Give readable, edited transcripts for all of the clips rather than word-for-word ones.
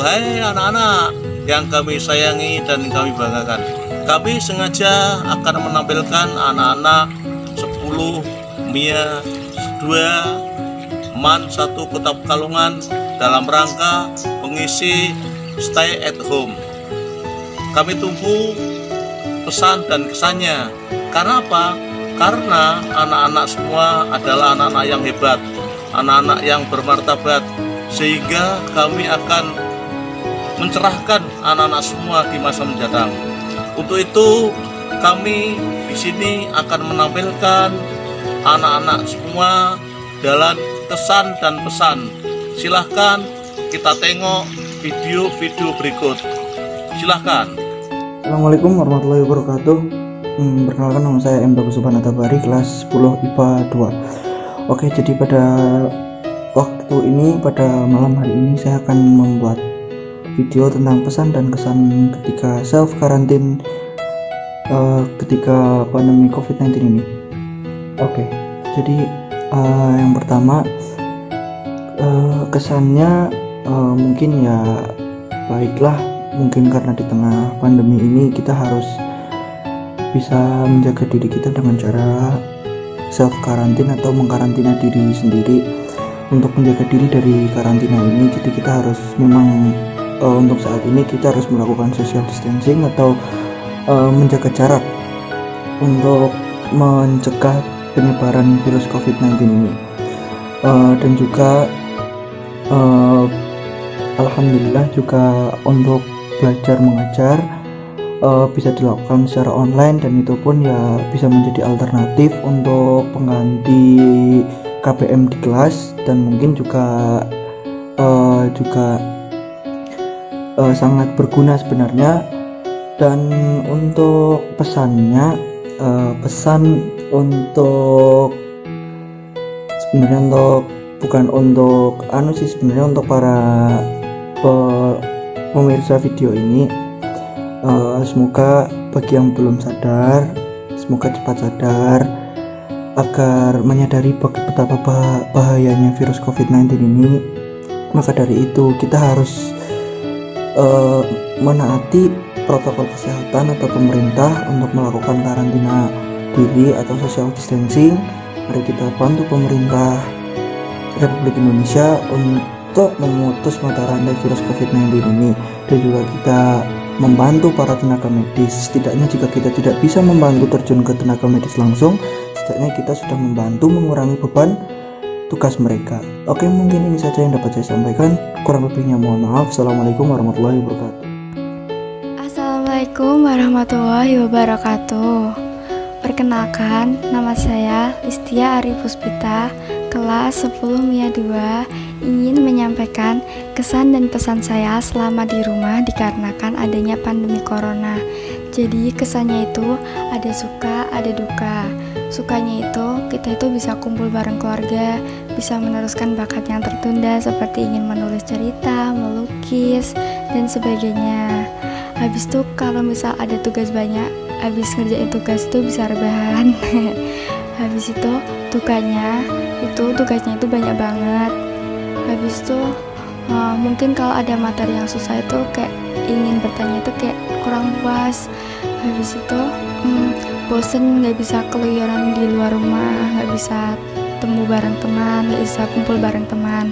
Hai anak-anak yang kami sayangi dan kami banggakan, kami sengaja akan menampilkan anak-anak 10 Mia 2 Man 1 Kota Pekalongan dalam rangka mengisi stay at home. Kami tunggu pesan dan kesannya. Karena apa? Karena anak-anak semua adalah anak-anak yang hebat, anak-anak yang bermartabat, sehingga kami akan mencerahkan anak-anak semua di masa mendatang. Untuk itu kami di sini akan menampilkan anak-anak semua dalam kesan dan pesan. Silahkan kita tengok video-video berikut. Silahkan. Assalamualaikum warahmatullahi wabarakatuh. Perkenalkan, nama saya M. Bagus Subhanatabari, kelas 10 IPA 2. Oke, jadi pada waktu ini, pada malam hari ini saya akan membuat video tentang pesan dan kesan ketika self karantin ketika pandemi COVID-19 ini. Oke, jadi yang pertama, kesannya mungkin ya baiklah, mungkin karena di tengah pandemi ini kita harus bisa menjaga diri kita dengan cara self karantin atau mengkarantina diri sendiri. Untuk menjaga diri dari karantina ini, jadi kita harus memang untuk saat ini kita harus melakukan social distancing atau menjaga jarak untuk mencegah penyebaran virus COVID-19 ini. Dan juga alhamdulillah juga untuk belajar mengajar bisa dilakukan secara online, dan itu pun ya bisa menjadi alternatif untuk pengganti KBM di kelas, dan mungkin juga sangat berguna sebenarnya. Dan untuk pesannya, pesan untuk sebenarnya bukan untuk sebenarnya untuk para pemirsa video ini, semoga bagi yang belum sadar, semoga cepat sadar agar menyadari betapa bahayanya virus COVID-19 ini. Maka dari itu kita harus menaati protokol kesehatan atau pemerintah untuk melakukan karantina diri atau social distancing. Mari kita bantu pemerintah Republik Indonesia untuk memutus mata rantai virus COVID-19 ini, dan juga kita membantu para tenaga medis. Setidaknya jika kita tidak bisa membantu terjun ke tenaga medis langsung, setidaknya kita sudah membantu mengurangi beban tugas mereka. Oke, mungkin ini saja yang dapat saya sampaikan. Kurang lebihnya mohon maaf. Assalamualaikum warahmatullahi wabarakatuh. Assalamualaikum warahmatullahi wabarakatuh. Perkenalkan, nama saya Listia Ari Puspita, kelas 10 MIA 2, ingin menyampaikan kesan dan pesan saya selama di rumah dikarenakan adanya pandemi corona. Jadi kesannya itu ada suka, ada duka. Sukanya itu kita itu bisa kumpul bareng keluarga, bisa meneruskan bakat yang tertunda seperti ingin menulis cerita, melukis, dan sebagainya. Habis itu kalau misal ada tugas banyak, habis ngerjain tugas itu bisa rebahan. Habis itu dukanya tugasnya itu banyak banget. Habis itu mungkin kalau ada materi yang susah itu kayak ingin bertanya itu kayak kurang puas. Habis itu bosen, nggak bisa keluyuran di luar rumah, nggak bisa temu bareng teman, nggak bisa kumpul bareng teman.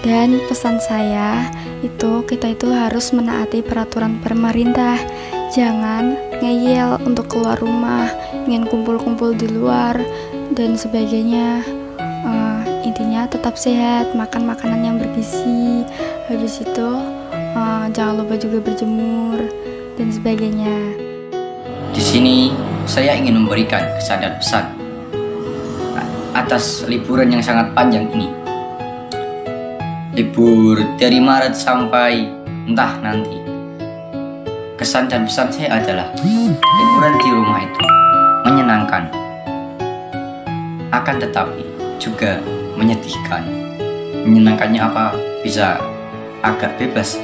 Dan pesan saya itu, kita itu harus menaati peraturan pemerintah. Jangan ngeyel untuk keluar rumah, ingin kumpul-kumpul di luar dan sebagainya. Intinya tetap sehat, makan makanan yang bergizi. Habis itu jangan lupa juga berjemur dan sebagainya. Di sini saya ingin memberikan kesan dan pesan atas liburan yang sangat panjang ini. Libur dari Maret sampai entah nanti. Kesan dan pesan saya adalah liburan di rumah itu menyenangkan, akan tetapi juga menyedihkan. Menyenangkannya apa? Bisa agak bebas,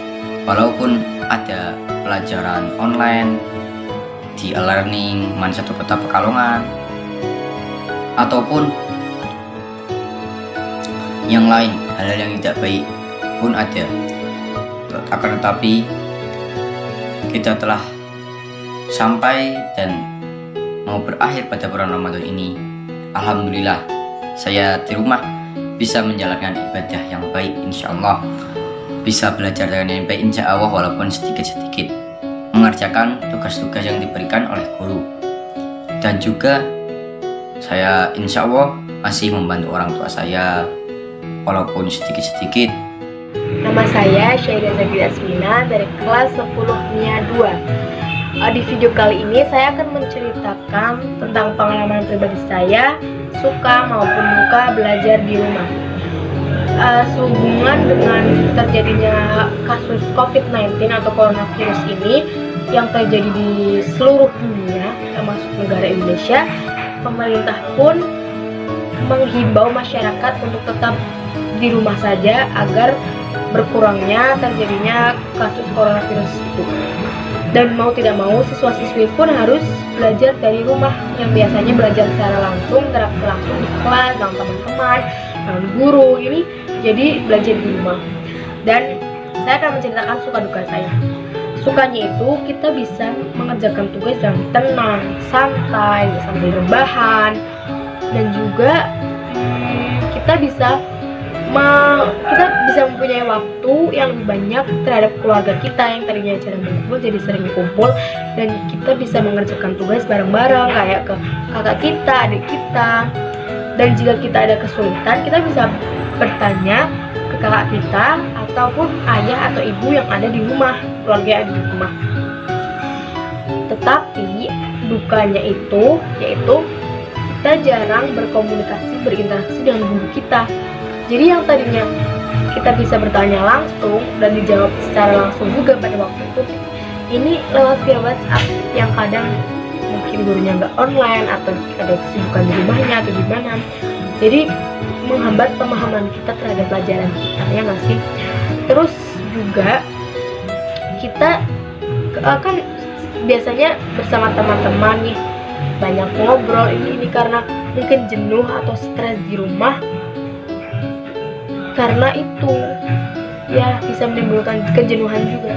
walaupun ada pelajaran online di e-learning Man 1 Kota Pekalongan ataupun yang lain, hal-hal yang tidak baik pun ada. akan tetapi kita telah sampai dan mau berakhir pada bulan Ramadan ini. Alhamdulillah, saya di rumah bisa menjalankan ibadah yang baik, insya Allah. Bisa belajar dengan yang baik, insya Allah, walaupun sedikit-sedikit. Mengerjakan tugas-tugas yang diberikan oleh guru. Dan juga saya insya Allah masih membantu orang tua saya, walaupun sedikit-sedikit. Nama saya Syahida Zagir Asmina dari kelas 10 MIA 2. Di video kali ini saya akan menceritakan tentang pengalaman pribadi saya, suka maupun duka belajar di rumah. Sehubungan dengan terjadinya kasus COVID-19 atau coronavirus ini yang terjadi di seluruh dunia, termasuk negara Indonesia, pemerintah pun menghimbau masyarakat untuk tetap di rumah saja agar berkurangnya terjadinya kasus coronavirus itu. Dan mau tidak mau siswa-siswi pun harus belajar dari rumah, yang biasanya belajar secara langsung, interaksi langsung di kelas dengan teman-teman, dengan guru ini, jadi belajar di rumah. Dan saya akan menceritakan suka duka saya. Sukanya itu kita bisa mengerjakan tugas yang tenang, santai, sambil rebahan, dan juga kita bisa mempunyai waktu yang lebih banyak terhadap keluarga kita yang tadinya jarang berkumpul jadi sering kumpul, dan kita bisa mengerjakan tugas bareng-bareng kayak ke kakak kita, adik kita. Dan jika kita ada kesulitan, kita bisa bertanya ke kakak kita ataupun ayah atau ibu yang ada di rumah, keluarga yang ada di rumah. Tetapi dukanya itu yaitu kita jarang berkomunikasi, berinteraksi dengan guru kita. Jadi yang tadinya kita bisa bertanya langsung dan dijawab secara langsung juga pada waktu itu, ini lewat via WhatsApp yang kadang mungkin gurunya nggak online atau ada kesibukan di rumahnya atau gimana. Jadi menghambat pemahaman kita terhadap pelajaran kita, ya nggak sih? Terus juga kita kan biasanya bersama teman-teman nih banyak ngobrol ini karena mungkin jenuh atau stres di rumah. Karena itu ya bisa menimbulkan kejenuhan juga.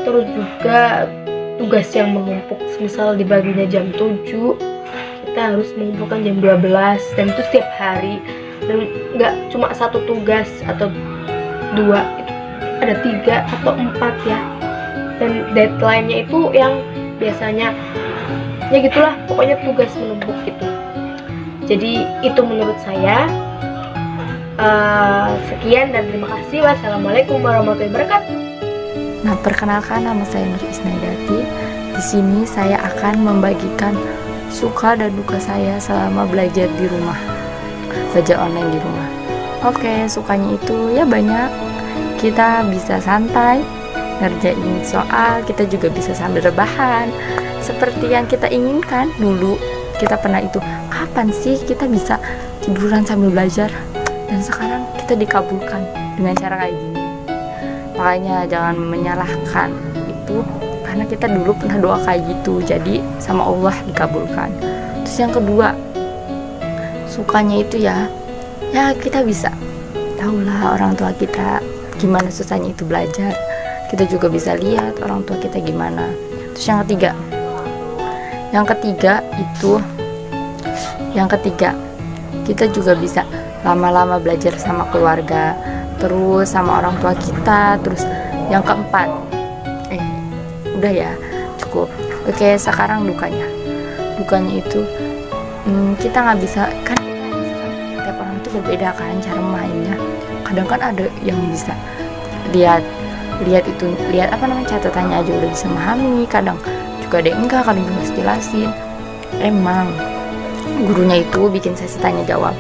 Terus juga tugas yang menumpuk, misal dibaginya jam 7, kita harus mengumpulkan jam 12, dan itu setiap hari. Dan nggak cuma satu tugas atau dua, itu ada 3 atau 4 ya. Dan deadline-nya itu yang biasanya ya gitulah, pokoknya tugas menumpuk gitu. Jadi itu menurut saya. Sekian dan terima kasih. Wassalamualaikum warahmatullahi wabarakatuh. Nah, perkenalkan, nama saya Nur Isnaidati. Di sini saya akan membagikan suka dan duka saya selama belajar di rumah, belajar online di rumah. Oke, sukanya itu ya banyak. Kita bisa santai ngerjain soal, kita juga bisa sambil rebahan seperti yang kita inginkan. Dulu kita pernah itu, kapan sih kita bisa tiduran sambil belajar? Dan sekarang kita dikabulkan dengan cara kayak gini. Makanya jangan menyalahkan itu, karena kita dulu pernah doa kayak gitu, jadi sama Allah dikabulkan. Terus yang kedua, sukanya itu ya kita bisa tahulah orang tua kita gimana susahnya itu belajar. Kita juga bisa lihat orang tua kita gimana. Terus yang ketiga kita juga bisa lama-lama belajar sama keluarga, terus sama orang tua kita. Terus yang keempat, udah ya, cukup. Oke, sekarang dukanya itu kita nggak bisa, kan tiap orang itu berbeda kan cara mainnya. Kadang kan ada yang bisa lihat catatannya aja udah bisa memahami, kadang juga ada yang enggak, kadang juga harus jelasin. Emang gurunya itu bikin sesi tanya jawab,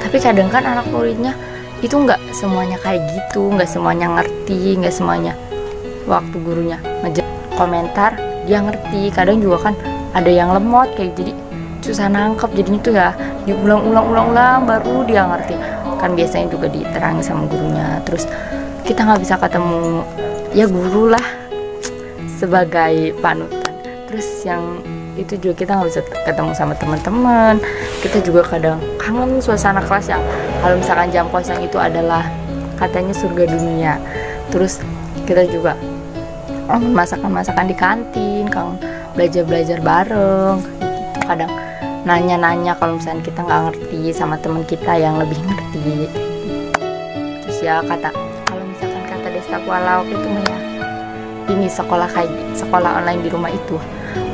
tapi kadang kan anak muridnya itu nggak semuanya kayak gitu, nggak semuanya ngerti, nggak semuanya waktu gurunya komentar dia ngerti. Kadang juga kan ada yang lemot kayak, jadi susah nangkep, jadinya tuh ya diulang-ulang baru dia ngerti. Kan biasanya juga diterangi sama gurunya. Terus kita nggak bisa ketemu ya guru lah sebagai panutan. Terus yang itu juga kita nggak bisa ketemu sama teman-teman. Kita juga kadang kangen suasana kelas yang kalau misalkan jam kosong itu adalah katanya surga dunia. Terus kita juga masakan di kantin, kan belajar bareng gitu. Kadang nanya kalau misalnya kita nggak ngerti sama teman kita yang lebih ngerti. Terus ya kalau misalkan kata Desta Kuala waktu itu ya, ini sekolah online di rumah itu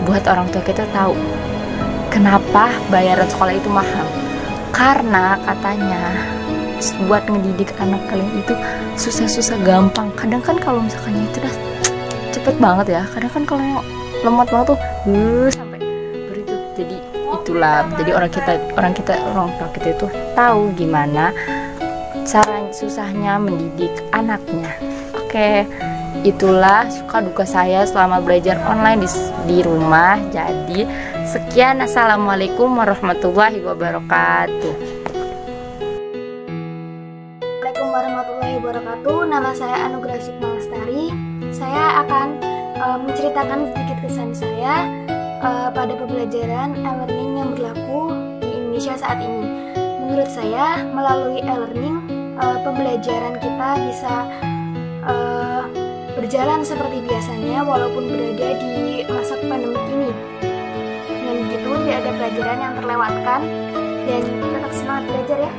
buat orang tua kita tahu kenapa bayaran sekolah itu mahal. Karena katanya buat ngedidik anak kalian itu susah gampang. Kadang kan kalau misalkan itu udah cepet banget ya, kadang kan kalau yang lemot banget tuh sampai beritu. Jadi itulah, jadi orang tua kita itu tahu gimana cara susahnya mendidik anaknya. Oke, itulah suka duka saya selama belajar online di rumah. Jadi sekian, assalamualaikum warahmatullahi wabarakatuh. Assalamualaikum warahmatullahi wabarakatuh. Nama saya Anugerah Sukma Lestari. Saya akan menceritakan sedikit kesan saya pada pembelajaran e-learning yang berlaku di Indonesia saat ini. Menurut saya, melalui e-learning pembelajaran kita bisa berjalan seperti biasanya walaupun berada di masa pandemi ini. Dengan begitu, tidak ada pelajaran yang terlewatkan dan tetap semangat belajar ya.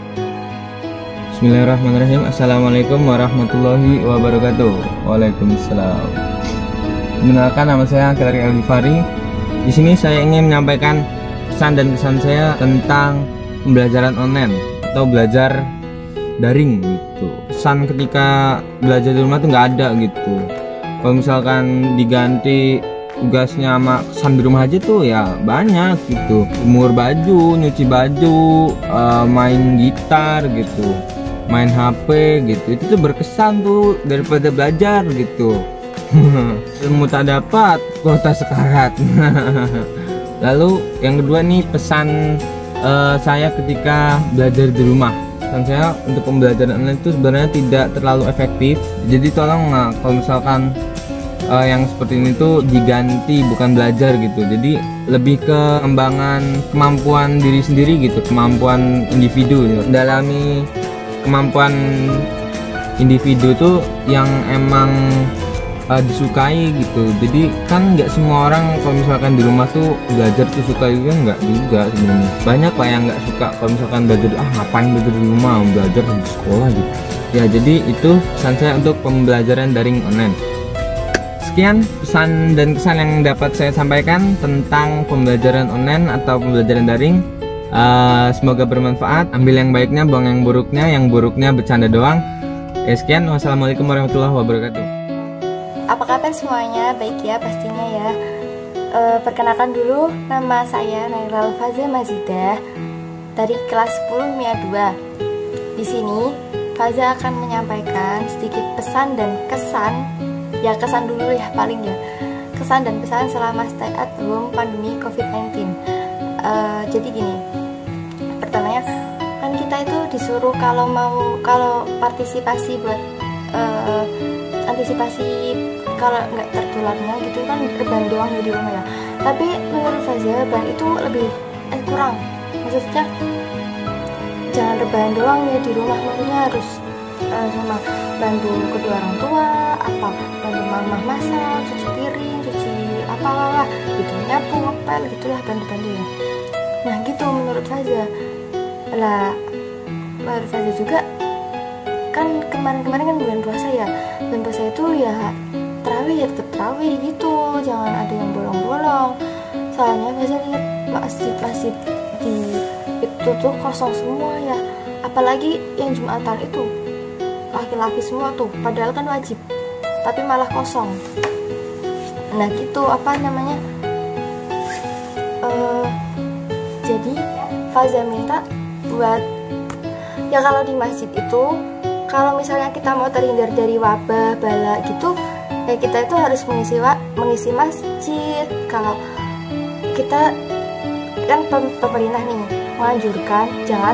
Bismillahirrahmanirrahim. Assalamualaikum warahmatullahi wabarakatuh. Waalaikumsalam. Perkenalkan, nama saya Kelari Alifari. Di sini saya ingin menyampaikan pesan dan kesan saya tentang pembelajaran online atau belajar daring gitu. Pesan ketika belajar di rumah tuh nggak ada gitu. Kalau misalkan diganti tugasnya sama kesan di rumah aja tuh ya banyak gitu. Jemur baju, nyuci baju, main gitar gitu, main HP gitu. Itu tuh berkesan tuh daripada belajar gitu. Ilmu tak dapat, kuota sekarat. Lalu yang kedua nih, pesan saya ketika belajar di rumah. Pesan saya untuk pembelajaran online itu sebenarnya tidak terlalu efektif. Jadi tolong kalau misalkan yang seperti ini tuh diganti, bukan belajar gitu. Jadi lebih ke pengembangan kemampuan diri sendiri gitu, kemampuan individu gitu. Mendalami kemampuan individu tuh yang emang disukai gitu. Jadi kan nggak semua orang kalau misalkan di rumah tuh belajar tuh suka juga, nggak juga sebenarnya. Banyak lah yang nggak suka kalau misalkan belajar, ngapain belajar di rumah, belajar di sekolah gitu ya. Jadi itu pesan saya untuk pembelajaran daring online. Sekian pesan dan kesan yang dapat saya sampaikan tentang pembelajaran online atau pembelajaran daring. Semoga bermanfaat. Ambil yang baiknya, buang yang buruknya. Yang buruknya bercanda doang. Sekian, wassalamualaikum warahmatullahi wabarakatuh. Apa kabar semuanya? Baik ya pastinya ya. Perkenalkan dulu, nama saya Nailal Faza Mazidah dari kelas 10 MIA 2. Di sini Faza akan menyampaikan sedikit pesan dan kesan. Ya kesan dulu ya paling ya. Kesan dan pesan selama stay at home pandemi COVID-19. Jadi gini. Pertamanya kan kita itu disuruh kalau partisipasi buat antisipasi kalau nggak tertularnya gitu kan rebahan doang ya di rumah ya. Tapi menurut Faza rebahan itu lebih kurang. Maksudnya jangan rebahan doang ya di rumah, maksudnya harus sama bantu kedua orang tua, bantu mama masak, cuci piring, cuci apa gitu, nyapu, ngepel gitulah, bantu-bantu ya. Nah gitu menurut Faza. Lah menurut Faza juga kan kemarin kan bulan puasa ya. Bulan puasa itu ya terawih ya tetap terawih gitu, jangan ada yang bolong-bolong. Soalnya Faza lihat masjid di itu tuh kosong semua ya. Apalagi yang Jumatan itu laki-laki semua tuh, padahal kan wajib, tapi malah kosong. Nah gitu jadi Faza minta buat ya kalau di masjid itu, kalau misalnya kita mau terhindar dari wabah bala gitu ya, kita itu harus mengisi masjid. Kalau kita kan pemerintah nih menganjurkan jangan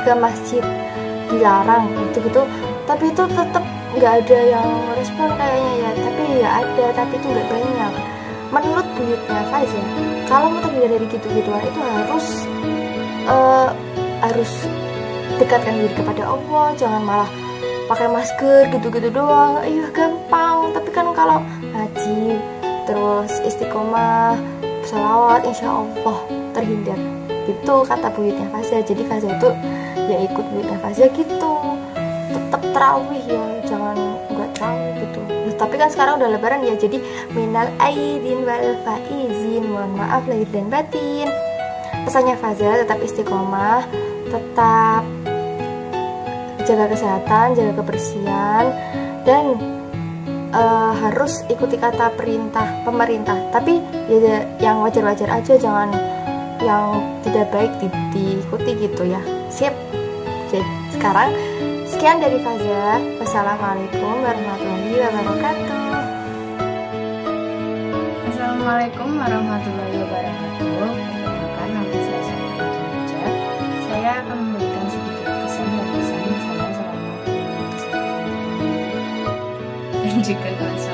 ke masjid, dilarang gitu, tapi itu tetap nggak ada yang respon kayaknya ya. Tapi ya ada, tapi itu nggak banyak. Menurut buyutnya Faza, kalau mau terhindar dari gitu-gituan itu harus dekatkan diri kepada Allah, jangan malah pakai masker gitu-gitu doang, iya gampang. Tapi kan kalau ngaji terus istiqomah sholawat insya Allah terhindar, itu kata buyutnya Faza. Jadi Faza itu ya ikut buyutnya Faza gitu, tetap terawih ya, jangan nggak terawih gitu. Nah, tapi kan sekarang udah lebaran ya, jadi minal aidin wal faizin, mohon maaf lahir dan batin. Pesannya Faza tetap istiqomah, tetap jaga kesehatan, jaga kebersihan, dan harus ikuti kata perintah pemerintah. Tapi ya yang wajar-wajar aja, jangan yang tidak baik diikuti gitu ya. Sip. Jadi sekarang sekian dari Faza. Wassalamualaikum warahmatullahi wabarakatuh. Assalamualaikum warahmatullahi wabarakatuh. Perkenalkan, nama saya Safira Jaja. Saya akan memberikan sedikit kesan dan pesan saya selama kuliah dan juga kelas